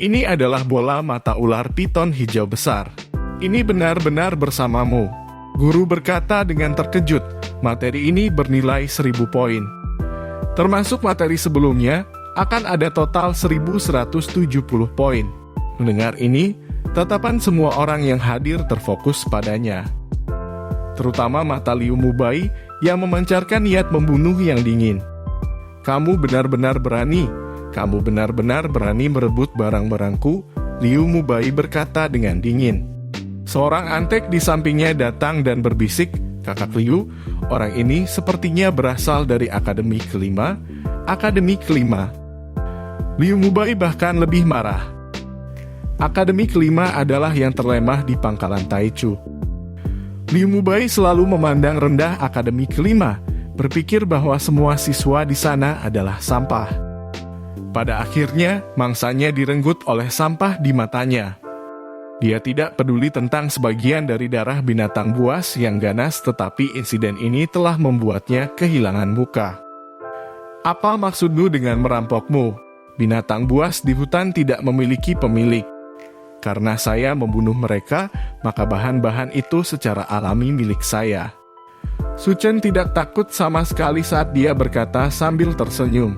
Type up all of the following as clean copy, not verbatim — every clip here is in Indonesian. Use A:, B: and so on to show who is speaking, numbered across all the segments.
A: Ini adalah bola mata ular piton hijau besar. Ini benar-benar bersamamu. Guru berkata dengan terkejut, materi ini bernilai 1000 poin. Termasuk materi sebelumnya, akan ada total 1170 poin. Mendengar ini, tatapan semua orang yang hadir terfokus padanya. Terutama mata Liu Mubai yang memancarkan niat membunuh yang dingin. Kamu benar-benar berani. Kamu benar-benar berani merebut barang-barangku, Liu Mubai berkata dengan dingin. Seorang antek di sampingnya datang dan berbisik, Kakak Liu, orang ini sepertinya berasal dari Akademi Kelima. Akademi Kelima. Liu Mubai bahkan lebih marah. Akademi Kelima adalah yang terlemah di pangkalan Taichu. Liu Mubai selalu memandang rendah Akademi Kelima, berpikir bahwa semua siswa di sana adalah sampah. Pada akhirnya, mangsanya direnggut oleh sampah di matanya. Dia tidak peduli tentang sebagian dari darah binatang buas yang ganas, tetapi insiden ini telah membuatnya kehilangan muka. Apa maksudmu dengan merampokmu? Binatang buas di hutan tidak memiliki pemilik. Karena saya membunuh mereka, maka bahan-bahan itu secara alami milik saya. Su Chen tidak takut sama sekali saat dia berkata sambil tersenyum.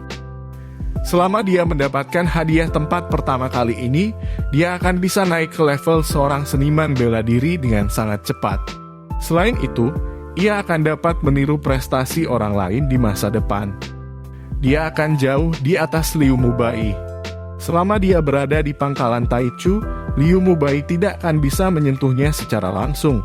A: Selama dia mendapatkan hadiah tempat pertama kali ini, dia akan bisa naik ke level seorang seniman bela diri dengan sangat cepat. Selain itu, ia akan dapat meniru prestasi orang lain di masa depan. Dia akan jauh di atas Liu Mubai. Selama dia berada di pangkalan Taichu, Liu Mubai tidak akan bisa menyentuhnya secara langsung.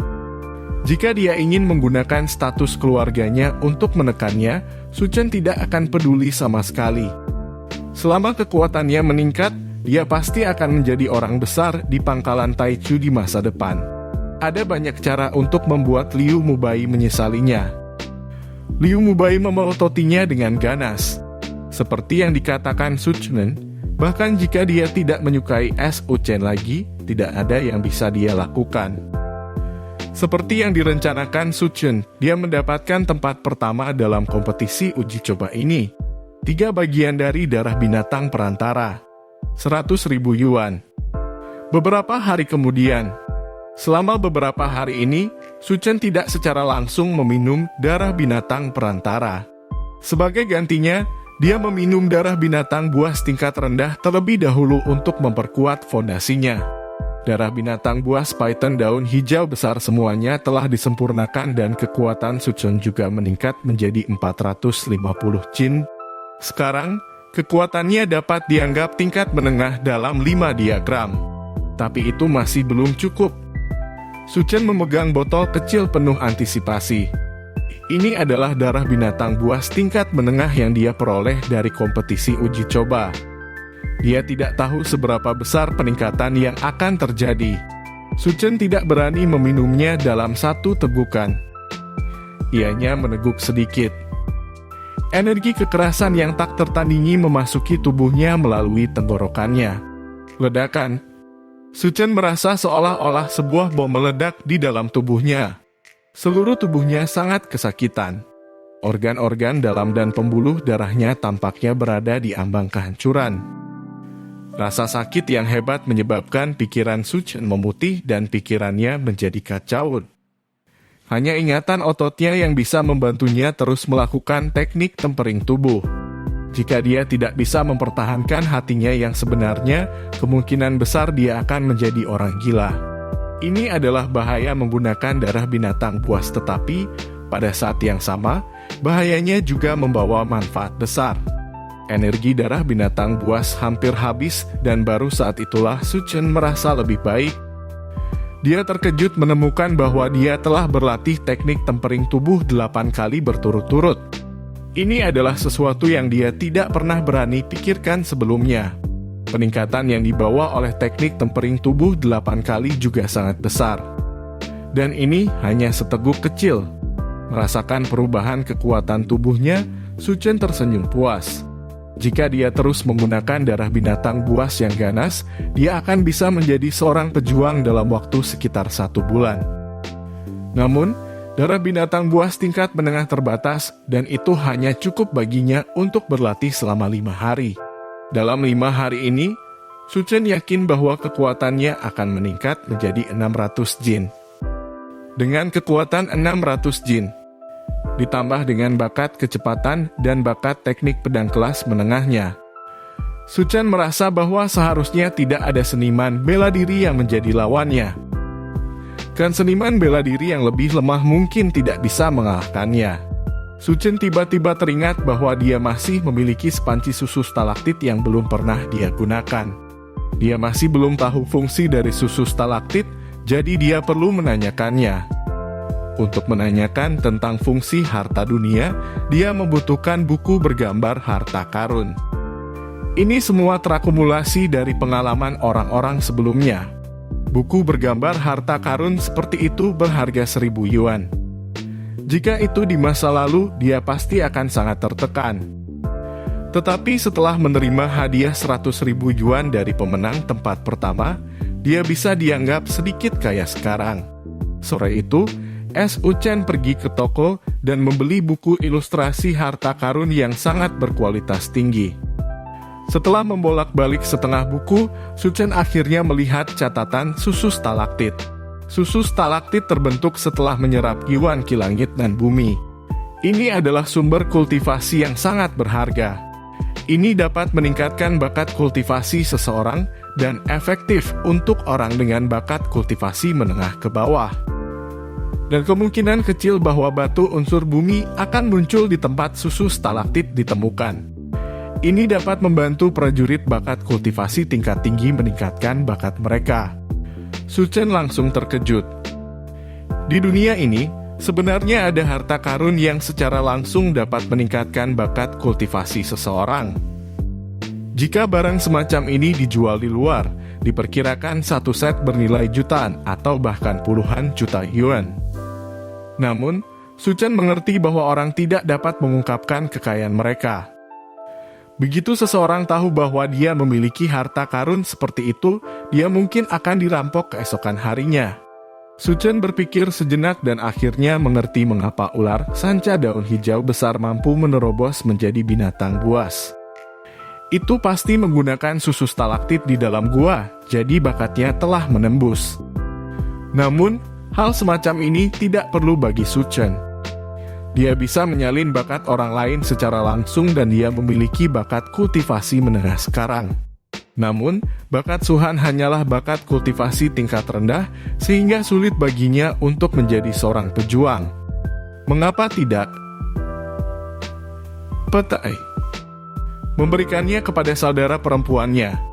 A: Jika dia ingin menggunakan status keluarganya untuk menekannya, Su Chen tidak akan peduli sama sekali. Selama kekuatannya meningkat, dia pasti akan menjadi orang besar di pangkalan Taichu di masa depan. Ada banyak cara untuk membuat Liu Mubai menyesalinya. Liu Mubai memelototinya dengan ganas. Seperti yang dikatakan Su Chen, bahkan jika dia tidak menyukai Su Chen lagi, tidak ada yang bisa dia lakukan. Seperti yang direncanakan Su Chen, dia mendapatkan tempat pertama dalam kompetisi uji coba ini. 3 bagian dari darah binatang perantara, 100.000 yuan. Beberapa hari kemudian, selama beberapa hari ini, Su Chen tidak secara langsung meminum darah binatang perantara. Sebagai gantinya, dia meminum darah binatang buas tingkat rendah terlebih dahulu untuk memperkuat fondasinya. Darah binatang buas python daun hijau besar semuanya telah disempurnakan dan kekuatan Su Chen juga meningkat menjadi 450 jin. Sekarang, kekuatannya dapat dianggap tingkat menengah dalam 5 diagram. Tapi itu masih belum cukup. Su Chen memegang botol kecil penuh antisipasi. Ini adalah darah binatang buas tingkat menengah yang dia peroleh dari kompetisi uji coba. Dia tidak tahu seberapa besar peningkatan yang akan terjadi. Su Chen tidak berani meminumnya dalam satu tegukan. Ianya meneguk sedikit. Energi kekerasan yang tak tertandingi memasuki tubuhnya melalui tenggorokannya. Ledakan. Su Chen merasa seolah-olah sebuah bom meledak di dalam tubuhnya. Seluruh tubuhnya sangat kesakitan. Organ-organ dalam dan pembuluh darahnya tampaknya berada di ambang kehancuran. Rasa sakit yang hebat menyebabkan pikiran Su Chen memutih dan pikirannya menjadi kacau. Hanya ingatan ototnya yang bisa membantunya terus melakukan teknik tempering tubuh. Jika dia tidak bisa mempertahankan hatinya yang sebenarnya, kemungkinan besar dia akan menjadi orang gila. Ini adalah bahaya menggunakan darah binatang buas, tetapi pada saat yang sama, bahayanya juga membawa manfaat besar. Energi darah binatang buas hampir habis dan baru saat itulah Su Chen merasa lebih baik. Dia terkejut menemukan bahwa dia telah berlatih teknik tempering tubuh 8 kali berturut-turut. Ini adalah sesuatu yang dia tidak pernah berani pikirkan sebelumnya. Peningkatan yang dibawa oleh teknik tempering tubuh 8 kali juga sangat besar. Dan ini hanya seteguk kecil. Merasakan perubahan kekuatan tubuhnya, Su Chen tersenyum puas. Jika dia terus menggunakan darah binatang buas yang ganas, dia akan bisa menjadi seorang pejuang dalam waktu sekitar 1 bulan. Namun, darah binatang buas tingkat menengah terbatas, dan itu hanya cukup baginya untuk berlatih selama 5 hari. Dalam 5 hari ini, Su Chen yakin bahwa kekuatannya akan meningkat menjadi 600 jin. Dengan kekuatan 600 jin, ditambah dengan bakat kecepatan dan bakat teknik pedang kelas menengahnya, Su Chen merasa bahwa seharusnya tidak ada seniman bela diri yang menjadi lawannya. Kan seniman bela diri yang lebih lemah mungkin tidak bisa mengalahkannya. Su Chen tiba-tiba teringat bahwa dia masih memiliki sepanci susu stalaktit yang belum pernah dia gunakan. Dia masih belum tahu fungsi dari susu stalaktit, jadi dia perlu menanyakannya. Untuk menanyakan tentang fungsi harta dunia, dia membutuhkan buku bergambar harta karun. Ini semua terakumulasi dari pengalaman orang-orang sebelumnya. Buku bergambar harta karun seperti itu berharga 1.000 yuan. Jika itu di masa lalu, dia pasti akan sangat tertekan. Tetapi setelah menerima hadiah 100.000 yuan dari pemenang tempat pertama, dia bisa dianggap sedikit kaya sekarang. Sore itu, Su Chen pergi ke toko dan membeli buku ilustrasi harta karun yang sangat berkualitas tinggi. Setelah membolak-balik setengah buku, Su Chen akhirnya melihat catatan susu stalaktit. Susu stalaktit terbentuk setelah menyerap Yuan Ki langit dan bumi. Ini adalah sumber kultivasi yang sangat berharga. Ini dapat meningkatkan bakat kultivasi seseorang dan efektif untuk orang dengan bakat kultivasi menengah ke bawah. Dan kemungkinan kecil bahwa batu unsur bumi akan muncul di tempat susu stalaktit ditemukan. Ini dapat membantu prajurit bakat kultivasi tingkat tinggi meningkatkan bakat mereka. Su Chen langsung terkejut. Di dunia ini, sebenarnya ada harta karun yang secara langsung dapat meningkatkan bakat kultivasi seseorang. Jika barang semacam ini dijual di luar, diperkirakan satu set bernilai jutaan atau bahkan puluhan juta yuan. Namun, Su Chen mengerti bahwa orang tidak dapat mengungkapkan kekayaan mereka. Begitu seseorang tahu bahwa dia memiliki harta karun seperti itu, dia mungkin akan dirampok keesokan harinya. Su Chen berpikir sejenak dan akhirnya mengerti mengapa ular sanca daun hijau besar mampu menerobos menjadi binatang buas. Itu pasti menggunakan susu stalaktit di dalam gua, jadi bakatnya telah menembus. Namun, hal semacam ini tidak perlu bagi Su Chen. Dia bisa menyalin bakat orang lain secara langsung dan dia memiliki bakat kultivasi menengah sekarang. Namun, bakat Suhan hanyalah bakat kultivasi tingkat rendah sehingga sulit baginya untuk menjadi seorang pejuang. Mengapa tidak? Petai memberikannya kepada saudara perempuannya.